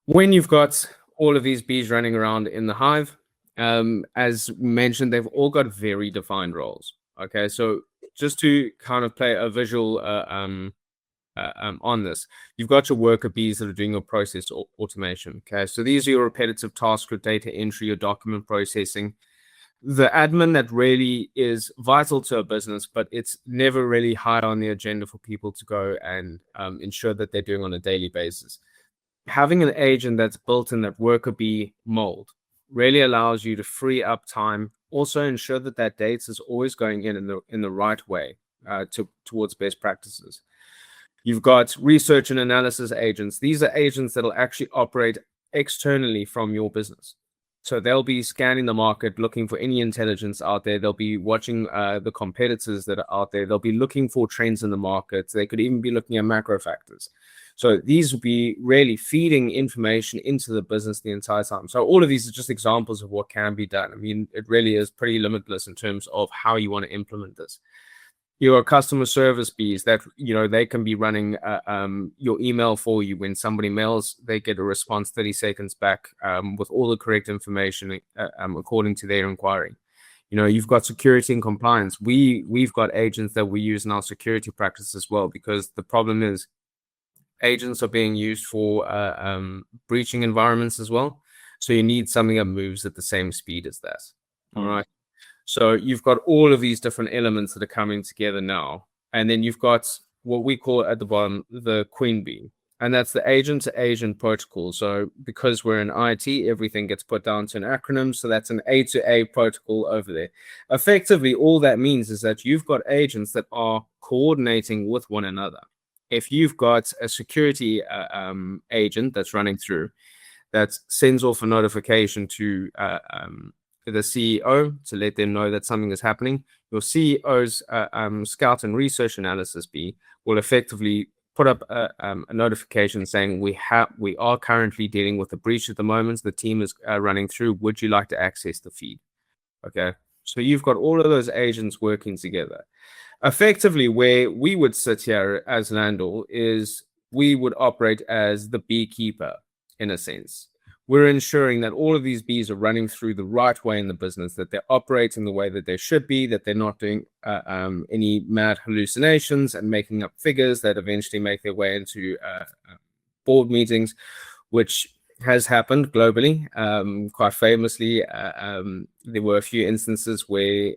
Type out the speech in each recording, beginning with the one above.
When you've got all of these bees running around in the hive, as mentioned, they've all got very defined roles. Okay, so just to kind of play a visual on this, you've got your worker bees that are doing your process automation. Okay, so these are your repetitive tasks, your data entry, your document processing. The admin that really is vital to a business, but it's never really high on the agenda for people to go and ensure that they're doing on a daily basis. Having an agent that's built in that worker bee mold really allows you to free up time. Also, ensure that that data is always going in the right way towards best practices. You've got research and analysis agents. These are agents that'll actually operate externally from your business. So they'll be scanning the market, looking for any intelligence out there. They'll be watching the competitors that are out there. They'll be looking for trends in the market. They could even be looking at macro factors. So these will be really feeding information into the business the entire time. So all of these are just examples of what can be done. I mean, it really is pretty limitless in terms of how you want to implement this. Your customer service bees that they can be running your email for you. When somebody mails, they get a response 30 seconds back with all the correct information according to their inquiry. You've got security and compliance. We've got agents that we use in our security practice as well, because the problem is agents are being used for breaching environments as well. So you need something that moves at the same speed as that. All right. So you've got all of these different elements that are coming together now. And then you've got what we call at the bottom, the queen bee. And that's the agent to agent protocol. So because we're in IT, everything gets put down to an acronym. So that's an A to A protocol over there. Effectively, all that means is that you've got agents that are coordinating with one another. If you've got a security agent that's running through, that sends off a notification to the CEO to let them know that something is happening, your CEO's scout and research analysis bee will effectively put up a notification saying we are currently dealing with a breach at the moment. The team is running through. Would you like to access the feed? Okay, so you've got all of those agents working together. Effectively, where we would sit here as Landor is we would operate as the beekeeper in a sense. We're ensuring that all of these bees are running through the right way in the business, that they're operating the way that they should be, that they're not doing any mad hallucinations and making up figures that eventually make their way into board meetings, which has happened globally. Quite famously, there were a few instances where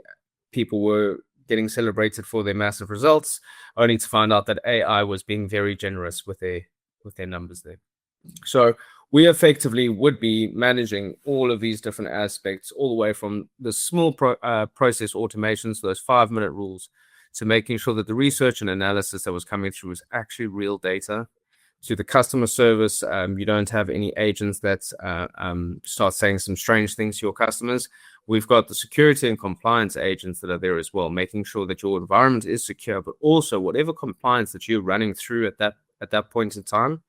people were getting celebrated for their massive results, only to find out that AI was being very generous with their numbers there. So we effectively would be managing all of these different aspects, all the way from the small process automations, those 5-minute rules, to making sure that the research and analysis that was coming through was actually real data, to the customer service. You don't have any agents that start saying some strange things to your customers. We've got the security and compliance agents that are there as well, making sure that your environment is secure, but also whatever compliance that you're running through at that point in time,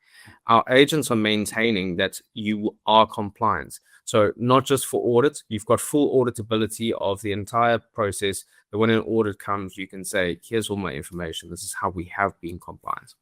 our agents are maintaining that you are compliant. So not just for audit, you've got full auditability of the entire process, that when an audit comes, you can say, here's all my information. This is how we have been compliant.